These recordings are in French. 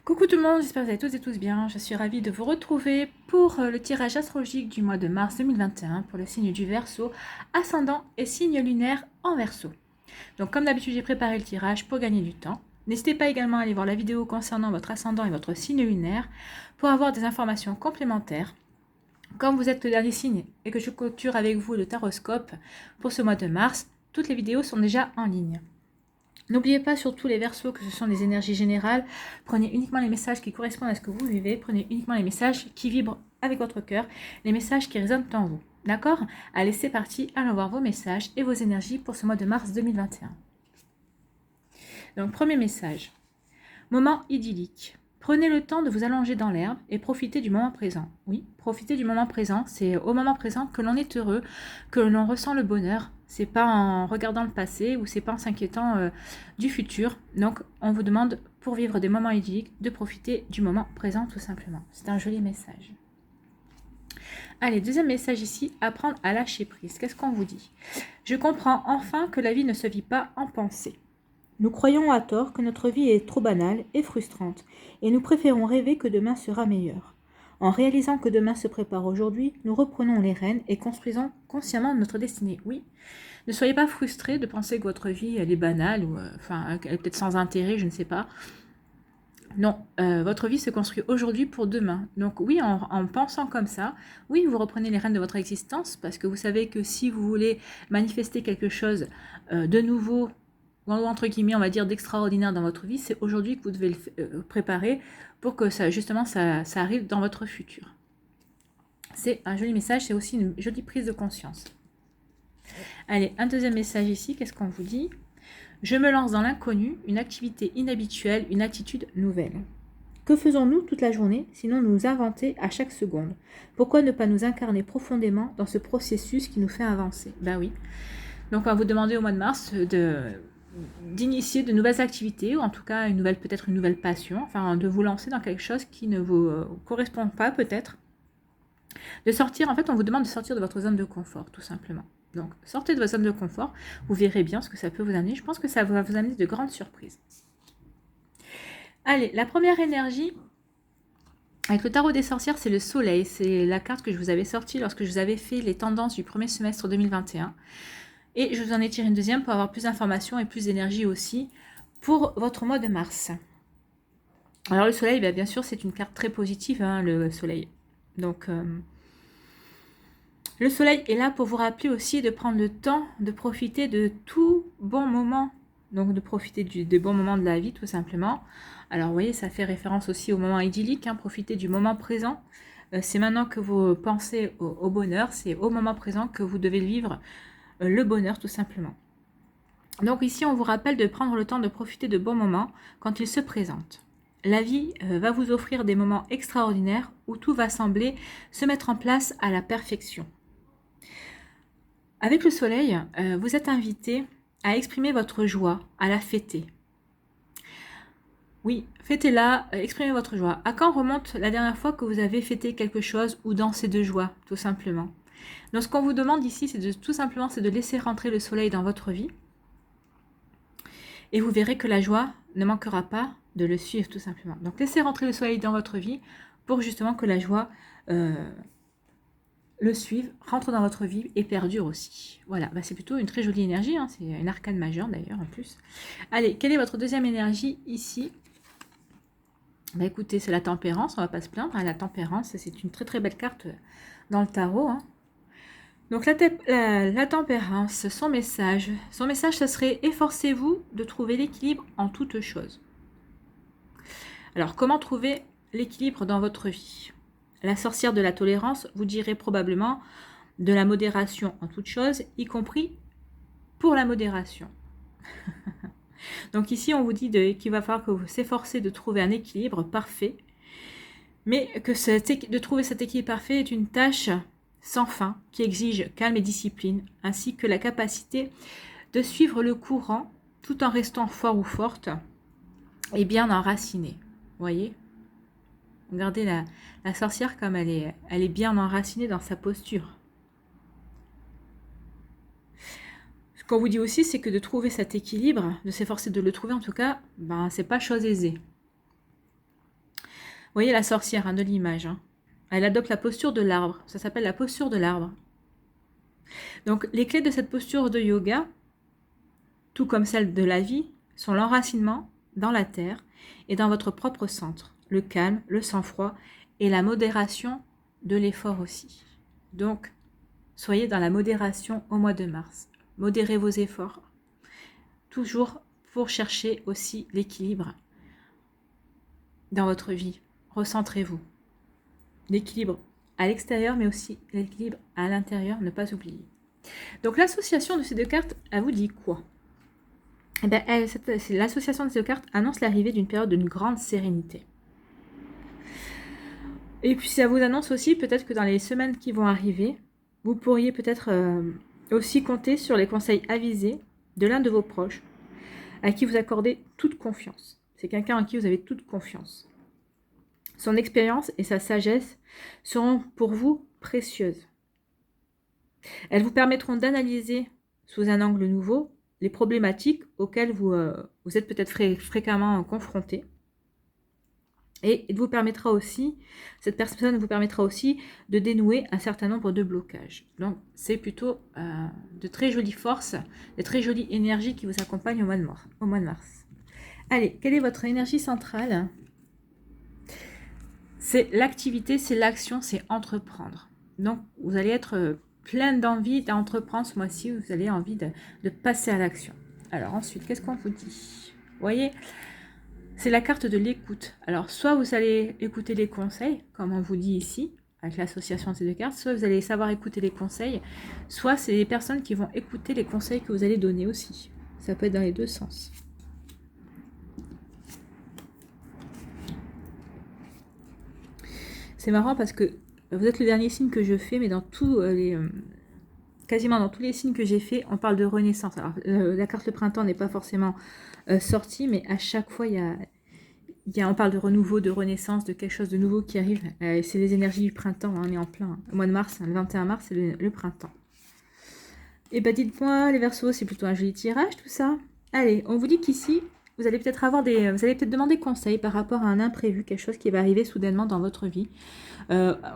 Coucou tout le monde, j'espère que vous allez toutes et tous bien. Je suis ravie de vous retrouver pour le tirage astrologique du mois de mars 2021 pour le signe du Verseau, ascendant et signe lunaire en Verseau. Donc comme d'habitude, j'ai préparé le tirage pour gagner du temps. N'hésitez pas également à aller voir la vidéo concernant votre ascendant et votre signe lunaire pour avoir des informations complémentaires. Comme vous êtes le dernier signe et que je clôture avec vous le taroscope pour ce mois de mars, toutes les vidéos sont déjà en ligne. N'oubliez pas surtout les Verseaux que ce sont des énergies générales. Prenez uniquement les messages qui correspondent à ce que vous vivez. Prenez uniquement les messages qui vibrent avec votre cœur, les messages qui résonnent en vous. D'accord? Allez, c'est parti. Allons voir vos messages et vos énergies pour ce mois de mars 2021. Donc, premier message. Moment idyllique. Prenez le temps de vous allonger dans l'herbe et profitez du moment présent. Oui, profitez du moment présent. C'est au moment présent que l'on est heureux, que l'on ressent le bonheur. C'est pas en regardant le passé ou c'est pas en s'inquiétant du futur. Donc, on vous demande, pour vivre des moments idylliques, de profiter du moment présent tout simplement. C'est un joli message. Allez, deuxième message ici, apprendre à lâcher prise. Qu'est-ce qu'on vous dit? Je comprends enfin que la vie ne se vit pas en pensée. Nous croyons à tort que notre vie est trop banale et frustrante, et nous préférons rêver que demain sera meilleur. En réalisant que demain se prépare aujourd'hui, nous reprenons les rênes et construisons consciemment notre destinée. Oui, ne soyez pas frustrés de penser que votre vie elle est banale ou elle est peut-être sans intérêt, je ne sais pas. Non, votre vie se construit aujourd'hui pour demain. Donc oui, en pensant comme ça, oui, vous reprenez les rênes de votre existence parce que vous savez que si vous voulez manifester quelque chose de nouveau, ou entre guillemets, on va dire d'extraordinaire dans votre vie, c'est aujourd'hui que vous devez le préparer pour que ça, justement, ça arrive dans votre futur. C'est un joli message, c'est aussi une jolie prise de conscience. Allez, un deuxième message ici, qu'est-ce qu'on vous dit? Je me lance dans l'inconnu, une activité inhabituelle, une attitude nouvelle. Que faisons-nous toute la journée, sinon nous inventer à chaque seconde? Pourquoi ne pas nous incarner profondément dans ce processus qui nous fait avancer? Ben oui. Donc on va vous demander au mois de mars d'initier de nouvelles activités, ou en tout cas peut-être une nouvelle passion, enfin de vous lancer dans quelque chose qui ne vous correspond pas peut-être. De sortir, en fait on vous demande de sortir de votre zone de confort tout simplement. Donc sortez de votre zone de confort, vous verrez bien ce que ça peut vous amener. Je pense que ça va vous amener de grandes surprises. Allez, la première énergie avec le tarot des sorcières, c'est le soleil. C'est la carte que je vous avais sortie lorsque je vous avais fait les tendances du premier semestre 2021. Et je vous en ai tiré une deuxième pour avoir plus d'informations et plus d'énergie aussi pour votre mois de mars. Alors le soleil, bien sûr, c'est une carte très positive, hein, le soleil. Donc, le soleil est là pour vous rappeler aussi de prendre le temps de profiter de tout bon moment. Donc, de profiter des bons moments de la vie, tout simplement. Alors, vous voyez, ça fait référence aussi au moment idyllique, hein, profiter du moment présent. C'est maintenant que vous pensez au bonheur, c'est au moment présent que vous devez vivre le bonheur tout simplement. Donc ici, on vous rappelle de prendre le temps de profiter de bons moments quand ils se présentent. La vie va vous offrir des moments extraordinaires où tout va sembler se mettre en place à la perfection. Avec le soleil, vous êtes invité à exprimer votre joie, à la fêter. Oui, fêtez-la, exprimez votre joie. À quand remonte la dernière fois que vous avez fêté quelque chose ou dansé de joie, tout simplement? Donc ce qu'on vous demande ici, c'est tout simplement de laisser rentrer le soleil dans votre vie. Et vous verrez que la joie ne manquera pas de le suivre tout simplement. Donc laissez rentrer le soleil dans votre vie pour justement que la joie le suive, rentre dans votre vie et perdure aussi. Voilà, c'est plutôt une très jolie énergie, hein. C'est une arcane majeure d'ailleurs en plus. Allez, quelle est votre deuxième énergie ici? Écoutez, c'est la tempérance, on ne va pas se plaindre. Hein, la tempérance, c'est une très très belle carte dans le tarot. Hein. Donc la tempérance, son message, ce serait: efforcez-vous de trouver l'équilibre en toutes choses. Alors, comment trouver l'équilibre dans votre vie? La sorcière de la tolérance vous dirait probablement de la modération en toutes choses, y compris pour la modération. Donc ici, on vous dit qu'il va falloir que vous s'efforcez de trouver un équilibre parfait, mais que de trouver cet équilibre parfait est une tâche sans fin qui exige calme et discipline, ainsi que la capacité de suivre le courant tout en restant fort ou forte et bien enracinée. Vous voyez? Regardez la sorcière comme elle est bien enracinée dans sa posture. Ce qu'on vous dit aussi, c'est que de trouver cet équilibre, de s'efforcer de le trouver en tout cas, c'est pas chose aisée. voyez la sorcière, hein, de l'image, hein. Elle adopte la posture de l'arbre. Ça s'appelle la posture de l'arbre. Donc, les clés de cette posture de yoga, tout comme celles de la vie, sont l'enracinement dans la terre et dans votre propre centre, le calme, le sang-froid et la modération de l'effort aussi. Donc, soyez dans la modération au mois de mars. Modérez vos efforts, toujours pour chercher aussi l'équilibre dans votre vie. Recentrez-vous. L'équilibre à l'extérieur, mais aussi l'équilibre à l'intérieur, ne pas oublier. Donc l'association de ces deux cartes, elle vous dit quoi? Eh bien, l'association de ces deux cartes annonce l'arrivée d'une période d'une grande sérénité. Et puis ça vous annonce aussi peut-être que dans les semaines qui vont arriver, vous pourriez peut-être aussi compter sur les conseils avisés de l'un de vos proches, à qui vous accordez toute confiance. C'est quelqu'un en qui vous avez toute confiance. Son expérience et sa sagesse seront pour vous précieuses. Elles vous permettront d'analyser sous un angle nouveau les problématiques auxquelles vous êtes peut-être fréquemment confrontés. Et il vous permettra aussi, cette personne vous permettra aussi de dénouer un certain nombre de blocages. Donc c'est plutôt de très jolies forces, de très jolies énergies qui vous accompagnent au mois de mars. Allez, quelle est votre énergie centrale? C'est l'activité, c'est l'action, c'est entreprendre. Donc vous allez être plein d'envie d'entreprendre ce mois-ci, vous avez envie de passer à l'action. Alors ensuite, qu'est-ce qu'on vous dit? Vous voyez, c'est la carte de l'écoute. Alors soit vous allez écouter les conseils, comme on vous dit ici, avec l'association de ces deux cartes, soit vous allez savoir écouter les conseils, soit c'est les personnes qui vont écouter les conseils que vous allez donner aussi. Ça peut être dans les deux sens. C'est marrant parce que vous êtes le dernier signe que je fais, mais dans tous quasiment dans tous les signes que j'ai fait, on parle de renaissance. Alors, la carte le printemps n'est pas forcément sortie, mais à chaque fois, on parle de renouveau, de renaissance, de quelque chose de nouveau qui arrive. C'est les énergies du printemps, hein, on est en plein. Au mois de mars, le 21 mars, c'est le printemps. Et bah dites-moi, les Verseaux, c'est plutôt un joli tirage, tout ça. Allez, on vous dit qu'ici, vous allez peut-être demander conseil par rapport à un imprévu, quelque chose qui va arriver soudainement dans votre vie,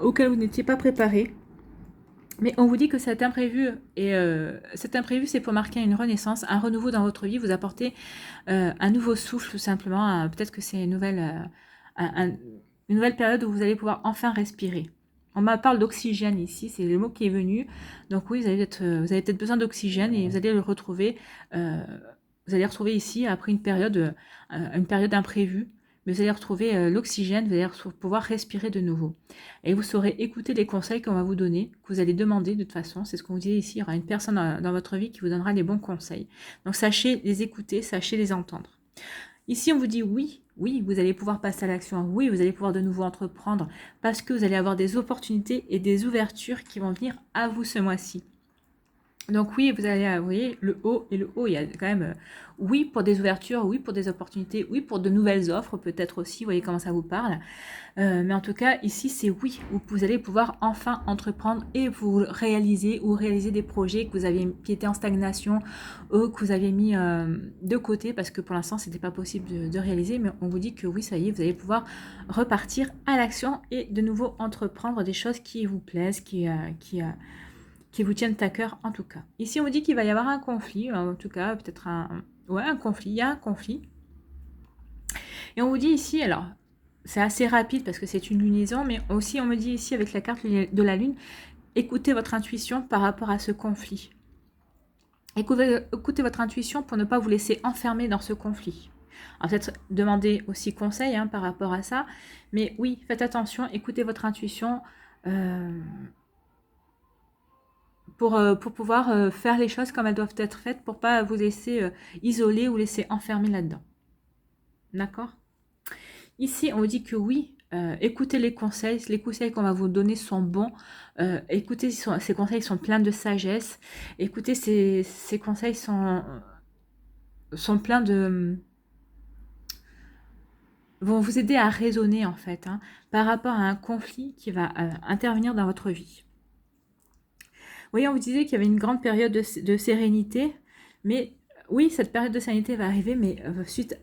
auquel vous n'étiez pas préparé. Mais on vous dit que cet imprévu, c'est pour marquer une renaissance, un renouveau dans votre vie, vous apporter un nouveau souffle tout simplement. Peut-être que c'est une nouvelle période où vous allez pouvoir enfin respirer. On me parle d'oxygène ici, c'est le mot qui est venu. Donc oui, vous avez peut-être besoin d'oxygène et vous allez le retrouver. Vous allez retrouver ici après une période imprévue. Mais vous allez retrouver l'oxygène, vous allez pouvoir respirer de nouveau. Et vous saurez écouter les conseils qu'on va vous donner, que vous allez demander de toute façon. C'est ce qu'on vous dit ici, il y aura une personne dans votre vie qui vous donnera les bons conseils. Donc sachez les écouter, sachez les entendre. Ici, on vous dit oui, vous allez pouvoir passer à l'action. Oui, vous allez pouvoir de nouveau entreprendre parce que vous allez avoir des opportunités et des ouvertures qui vont venir à vous ce mois-ci. Donc oui, vous allez, vous voyez, le haut et le haut, il y a quand même oui pour des ouvertures, oui pour des opportunités, oui pour de nouvelles offres peut-être aussi, vous voyez comment ça vous parle. Mais en tout cas, ici, c'est oui, vous allez pouvoir enfin entreprendre et vous réaliser des projets qui étaient en stagnation ou que vous aviez mis de côté parce que pour l'instant, ce n'était pas possible de réaliser. Mais on vous dit que oui, ça y est, vous allez pouvoir repartir à l'action et de nouveau entreprendre des choses qui vous plaisent, qui vous tiennent à cœur en tout cas. Ici, on vous dit qu'il va y avoir un conflit, en tout cas, peut-être un conflit, il y a un conflit. Et on vous dit ici, alors, c'est assez rapide parce que c'est une lunaison, mais aussi on me dit ici avec la carte de la lune, écoutez votre intuition par rapport à ce conflit. Écoutez votre intuition pour ne pas vous laisser enfermer dans ce conflit. Alors peut-être demander aussi conseil par rapport à ça, mais oui, faites attention, écoutez votre intuition, pour pouvoir faire les choses comme elles doivent être faites, pour pas vous laisser isoler ou laisser enfermer là-dedans. D'accord? Ici, on vous dit que oui, écoutez les conseils qu'on va vous donner sont bons. Écoutez, ces conseils sont pleins de sagesse. Écoutez, ces conseils sont pleins vont vous aider à raisonner en fait, par rapport à un conflit qui va intervenir dans votre vie. Vous voyez, on vous disait qu'il y avait une grande période de sérénité, mais oui, cette période de sérénité va arriver, mais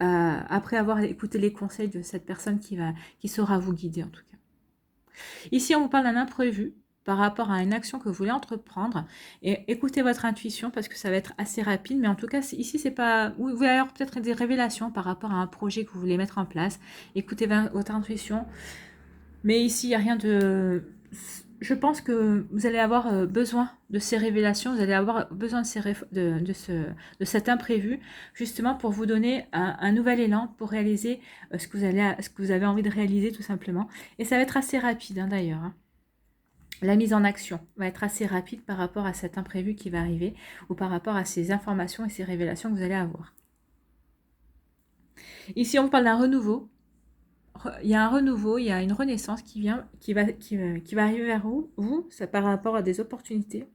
après avoir écouté les conseils de cette personne qui saura vous guider en tout cas. Ici, on vous parle d'un imprévu par rapport à une action que vous voulez entreprendre. Et écoutez votre intuition parce que ça va être assez rapide. Mais en tout cas, ici, c'est pas... Vous allez avoir peut-être des révélations par rapport à un projet que vous voulez mettre en place. Écoutez votre intuition. Mais ici, il n'y a rien de... Je pense que vous allez avoir besoin de ces révélations, vous allez avoir besoin de cet imprévu, justement pour vous donner un nouvel élan pour réaliser ce que vous avez envie de réaliser tout simplement. Et ça va être assez rapide hein, d'ailleurs. Hein. La mise en action va être assez rapide par rapport à cet imprévu qui va arriver ou par rapport à ces informations et ces révélations que vous allez avoir. Ici, on vous parle d'un renouveau. Il y a un renouveau, il y a une renaissance qui va arriver vers vous, ça par rapport à des opportunités.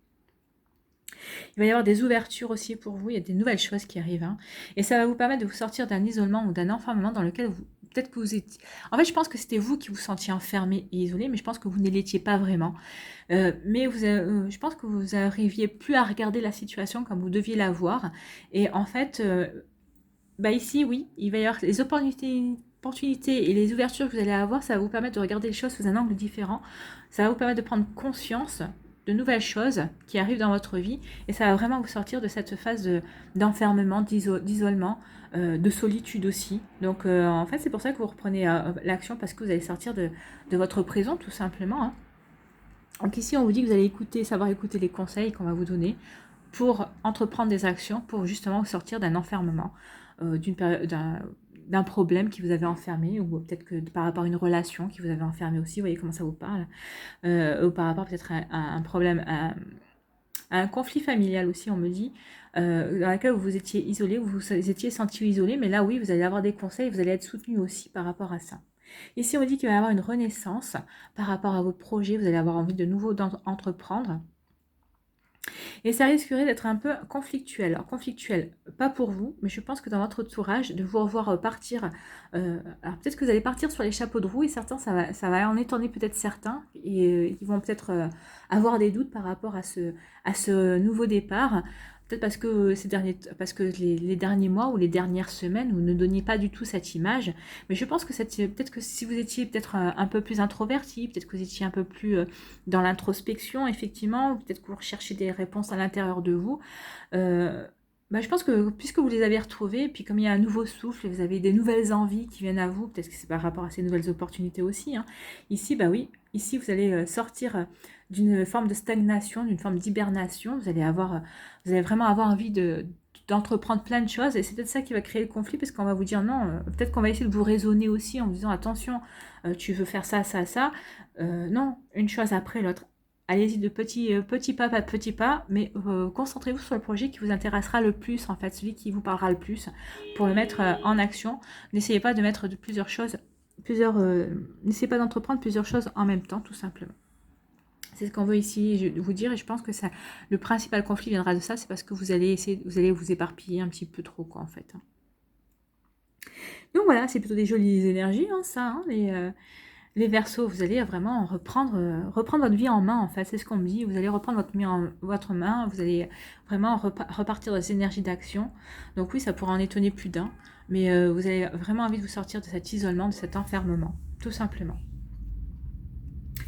Il va y avoir des ouvertures aussi pour vous, il y a des nouvelles choses qui arrivent. Hein, et ça va vous permettre de vous sortir d'un isolement ou d'un enfermement dans lequel peut-être que vous étiez... En fait, je pense que c'était vous qui vous sentiez enfermé et isolé, mais je pense que vous ne l'étiez pas vraiment. Mais je pense que vous n'arriviez plus à regarder la situation comme vous deviez la voir. Et en fait, ici, oui, il va y avoir les opportunités et les ouvertures que vous allez avoir, ça va vous permettre de regarder les choses sous un angle différent. Ça va vous permettre de prendre conscience de nouvelles choses qui arrivent dans votre vie et ça va vraiment vous sortir de cette phase d'enfermement, d'isolement, de solitude aussi. Donc en fait, c'est pour ça que vous reprenez l'action parce que vous allez sortir de votre présent tout simplement. Hein. Donc ici, on vous dit que vous allez savoir écouter les conseils qu'on va vous donner pour entreprendre des actions, pour justement vous sortir d'un enfermement, d'un problème qui vous avait enfermé, ou peut-être que par rapport à une relation qui vous avait enfermé aussi, vous voyez comment ça vous parle, ou par rapport peut-être à un problème, à un conflit familial aussi, on me dit, dans lequel vous étiez isolé, vous vous étiez senti isolé, mais là oui, vous allez avoir des conseils, vous allez être soutenu aussi par rapport à ça. Ici, on dit qu'il va y avoir une renaissance par rapport à vos projets, vous allez avoir envie de nouveau d'entreprendre. Et ça risquerait d'être un peu conflictuel. Alors conflictuel, pas pour vous, mais je pense que dans votre entourage, de vous revoir partir, alors peut-être que vous allez partir sur les chapeaux de roue et certains, ça va en étonner peut-être certains, et ils vont peut-être avoir des doutes par rapport à ce nouveau départ. Peut-être parce que les derniers mois ou les dernières semaines, vous ne donniez pas du tout cette image. Mais je pense que peut-être que si vous étiez peut-être un peu plus introverti, peut-être que vous étiez un peu plus dans l'introspection, effectivement, peut-être que vous recherchez des réponses à l'intérieur de vous. Je pense que puisque vous les avez retrouvés, puis comme il y a un nouveau souffle, vous avez des nouvelles envies qui viennent à vous, peut-être que c'est par rapport à ces nouvelles opportunités aussi. Hein. Ici, oui, ici vous allez sortir d'une forme de stagnation, d'une forme d'hibernation. Vous allez vraiment avoir envie d'entreprendre plein de choses et c'est peut-être ça qui va créer le conflit parce qu'on va vous dire non, peut-être qu'on va essayer de vous raisonner aussi en vous disant attention, tu veux faire ça, ça, ça. Non, une chose après l'autre. Allez-y de petit pas, pas de petit pas, mais concentrez-vous sur le projet qui vous intéressera le plus, en fait, celui qui vous parlera le plus, pour le mettre en action. N'essayez pas de mettre plusieurs choses, n'essayez pas d'entreprendre plusieurs choses en même temps, tout simplement. C'est ce qu'on veut ici vous dire, et je pense que le principal conflit viendra de ça, c'est parce que vous allez vous éparpiller un petit peu trop, quoi, en fait. Donc voilà, c'est plutôt des jolies énergies, hein, ça, hein, les Verseaux, vous allez vraiment reprendre votre vie en main, en fait, c'est ce qu'on me dit. Vous allez reprendre votre main, vous allez vraiment repartir dans ces énergies d'action. Donc oui, ça pourra en étonner plus d'un, mais vous avez vraiment envie de vous sortir de cet isolement, de cet enfermement, tout simplement.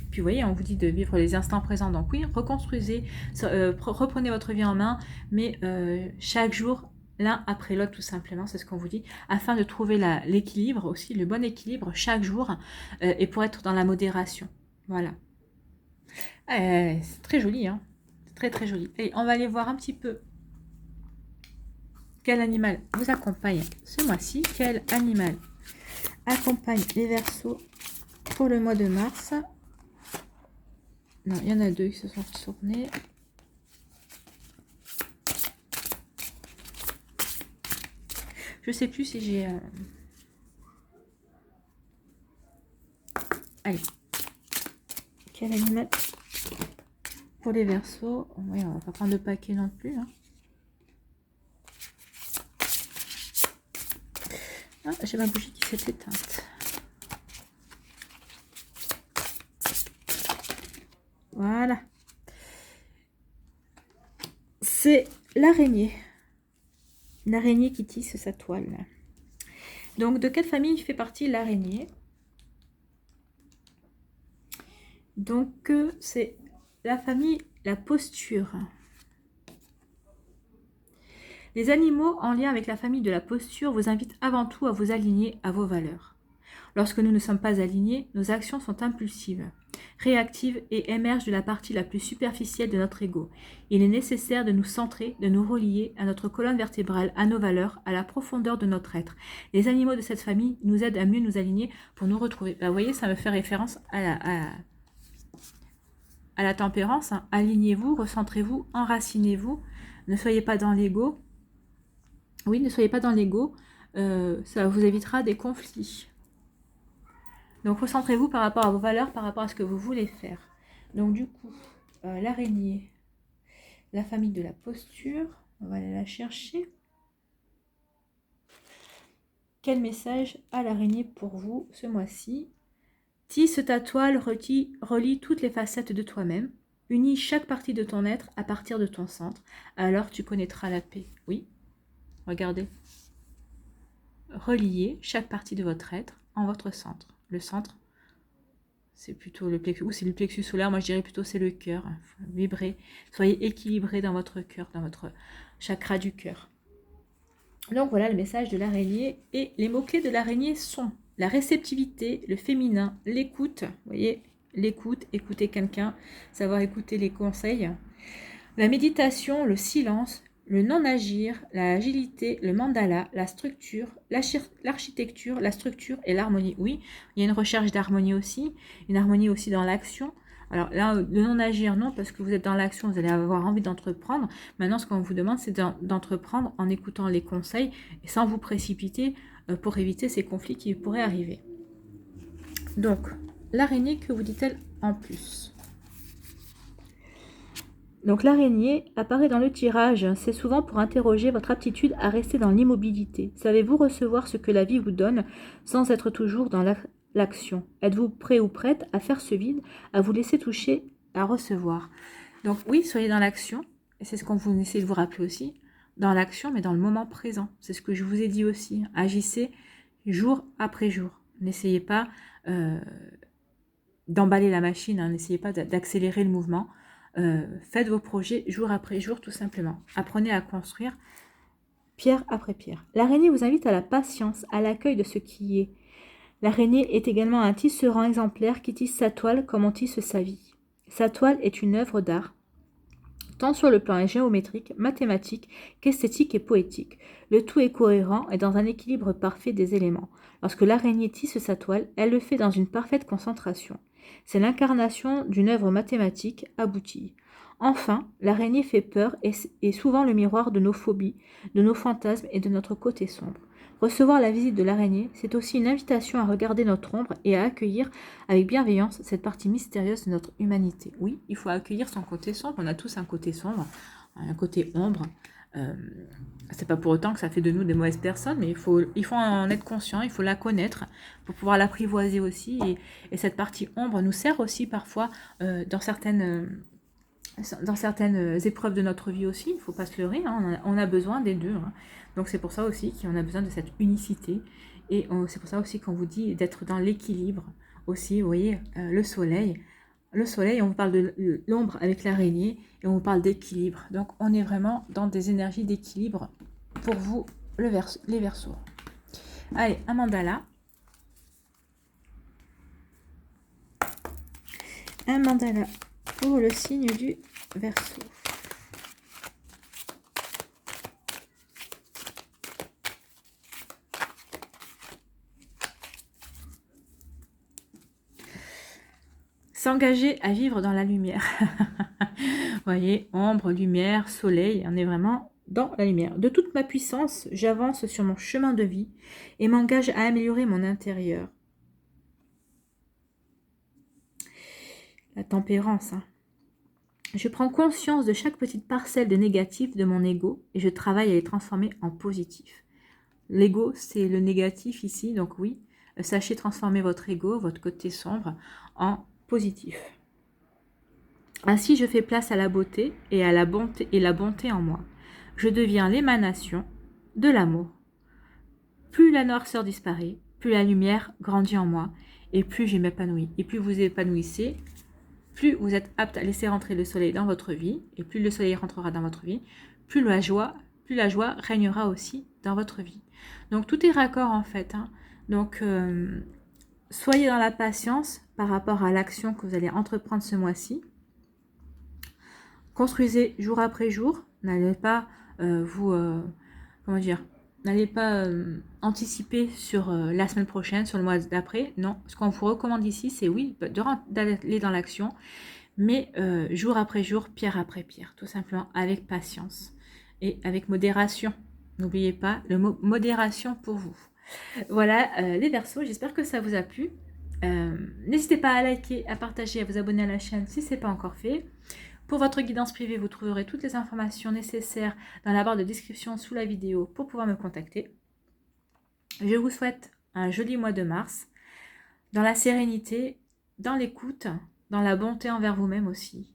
Puis vous voyez, on vous dit de vivre les instants présents. Donc oui, reconstruisez, reprenez votre vie en main, mais chaque jour, l'un après l'autre, tout simplement, c'est ce qu'on vous dit, afin de trouver l'équilibre aussi, le bon équilibre chaque jour, et pour être dans la modération. Voilà. C'est très joli, hein. C'est très très joli. Et on va aller voir un petit peu quel animal vous accompagne ce mois-ci. Quel animal accompagne les Verseaux pour le mois de mars. Non, il y en a deux qui se sont tournés. Je sais plus si j'ai... Allez. Quel animal pour les Verseaux? Oui, on va pas prendre de paquet non plus. Hein. Ah, j'ai ma bougie qui s'est éteinte. Voilà. C'est l'araignée. L'araignée qui tisse sa toile. Donc, de quelle famille fait partie l'araignée? Donc, c'est la famille, la posture. Les animaux en lien avec la famille de la posture vous invitent avant tout à vous aligner à vos valeurs. Lorsque nous ne sommes pas alignés, nos actions sont impulsives, réactives et émergent de la partie la plus superficielle de notre ego. Il est nécessaire de nous centrer, de nous relier à notre colonne vertébrale, à nos valeurs, à la profondeur de notre être. Les animaux de cette famille nous aident à mieux nous aligner pour nous retrouver. Vous voyez, ça me fait référence à la tempérance. Hein. Alignez-vous, recentrez-vous, enracinez-vous. Ne soyez pas dans l'ego. Oui, ne soyez pas dans l'ego. Ça vous évitera des conflits. Donc, recentrez-vous par rapport à vos valeurs, par rapport à ce que vous voulez faire. Donc, du coup, l'araignée, la famille de la posture, on va aller la chercher. Quel message a l'araignée pour vous ce mois-ci? Tisse ta toile, relie toutes les facettes de toi-même. Unis chaque partie de ton être à partir de ton centre. Alors, tu connaîtras la paix. Oui, regardez. Reliez chaque partie de votre être en votre centre. Le centre, c'est plutôt le plexus, ou c'est le plexus solaire, moi je dirais plutôt c'est le cœur. Vibrez, soyez équilibré dans votre cœur, dans votre chakra du cœur. Donc voilà le message de l'araignée. Et les mots-clés de l'araignée sont la réceptivité, le féminin, l'écoute. Vous voyez, l'écoute, écouter quelqu'un, savoir écouter les conseils. La méditation, le silence, le non-agir, l'agilité, le mandala, la structure, l'architecture, la structure et l'harmonie. Oui, il y a une recherche d'harmonie aussi, une harmonie aussi dans l'action. Alors là, le non-agir, non, parce que vous êtes dans l'action, vous allez avoir envie d'entreprendre. Maintenant, ce qu'on vous demande, c'est d'entreprendre en écoutant les conseils et sans vous précipiter pour éviter ces conflits qui pourraient arriver. Donc, l'araignée, que vous dit-elle en plus ? Donc l'araignée apparaît dans le tirage, c'est souvent pour interroger votre aptitude à rester dans l'immobilité. Savez-vous recevoir ce que la vie vous donne sans être toujours dans l'action? Êtes-vous prêt ou prête à faire ce vide, à vous laisser toucher, à recevoir? Donc oui, soyez dans l'action, et c'est ce qu'on vous essaie de vous rappeler aussi, dans l'action mais dans le moment présent. C'est ce que je vous ai dit aussi, agissez jour après jour. N'essayez pas d'emballer la machine, hein. N'essayez pas d'accélérer le mouvement. Faites vos projets jour après jour tout simplement. Apprenez à construire pierre après pierre. L'araignée vous invite à la patience, à l'accueil de ce qui est. L'araignée est également un tisserand exemplaire qui tisse sa toile comme on tisse sa vie. Sa toile est une œuvre d'art, tant sur le plan géométrique, mathématique qu'esthétique et poétique. Le tout est cohérent et dans un équilibre parfait des éléments. Lorsque l'araignée tisse sa toile, elle le fait dans une parfaite concentration. C'est l'incarnation d'une œuvre mathématique aboutie. Enfin, l'araignée fait peur et est souvent le miroir de nos phobies, de nos fantasmes et de notre côté sombre. Recevoir la visite de l'araignée, c'est aussi une invitation à regarder notre ombre et à accueillir avec bienveillance cette partie mystérieuse de notre humanité. Oui, il faut accueillir son côté sombre, on a tous un côté sombre, un côté ombre. C'est pas pour autant que ça fait de nous des mauvaises personnes, mais il faut en être conscient, il faut la connaître pour pouvoir l'apprivoiser aussi. Et cette partie ombre nous sert aussi parfois dans certaines épreuves de notre vie aussi. Il ne faut pas se leurrer, hein, on a besoin des deux. Hein. Donc c'est pour ça aussi qu'on a besoin de cette unicité. Et c'est pour ça aussi qu'on vous dit d'être dans l'équilibre aussi. Vous voyez, le soleil, on vous parle de l'ombre avec l'araignée et on vous parle d'équilibre. Donc, on est vraiment dans des énergies d'équilibre pour vous, les Verseaux. Allez, un mandala. Un mandala pour le signe du Verseau. S'engager à vivre dans la lumière. Vous voyez, ombre, lumière, soleil, on est vraiment dans la lumière. De toute ma puissance, j'avance sur mon chemin de vie et m'engage à améliorer mon intérieur. La tempérance. Hein. Je prends conscience de chaque petite parcelle de négatif de mon ego et je travaille à les transformer en positif. L'ego, c'est le négatif ici, donc oui, sachez transformer votre ego, votre côté sombre, en positif. Ainsi, je fais place à la beauté et à la bonté en moi. Je deviens l'émanation de l'amour. Plus la noirceur disparaît, plus la lumière grandit en moi, et plus je m'épanouis. Et plus vous épanouissez, plus vous êtes apte à laisser rentrer le soleil dans votre vie, et plus le soleil rentrera dans votre vie, plus la joie régnera aussi dans votre vie. Donc tout est raccord en fait. Hein. Donc soyez dans la patience par rapport à l'action que vous allez entreprendre ce mois-ci. Construisez jour après jour. N'allez pas n'allez pas anticiper sur la semaine prochaine, sur le mois d'après. Non, ce qu'on vous recommande ici, c'est oui, d'aller dans l'action, mais jour après jour, pierre après pierre, tout simplement avec patience et avec modération. N'oubliez pas le mot modération pour vous. Voilà les Verseaux, j'espère que ça vous a plu. N'hésitez pas à liker, à partager, à vous abonner à la chaîne si ce n'est pas encore fait. Pour votre guidance privée, vous trouverez toutes les informations nécessaires dans la barre de description sous la vidéo pour pouvoir me contacter. Je vous souhaite un joli mois de mars, dans la sérénité, dans l'écoute, dans la bonté envers vous-même aussi.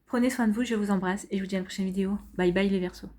Prenez soin de vous, je vous embrasse et je vous dis à la prochaine vidéo. Bye bye les Verseaux.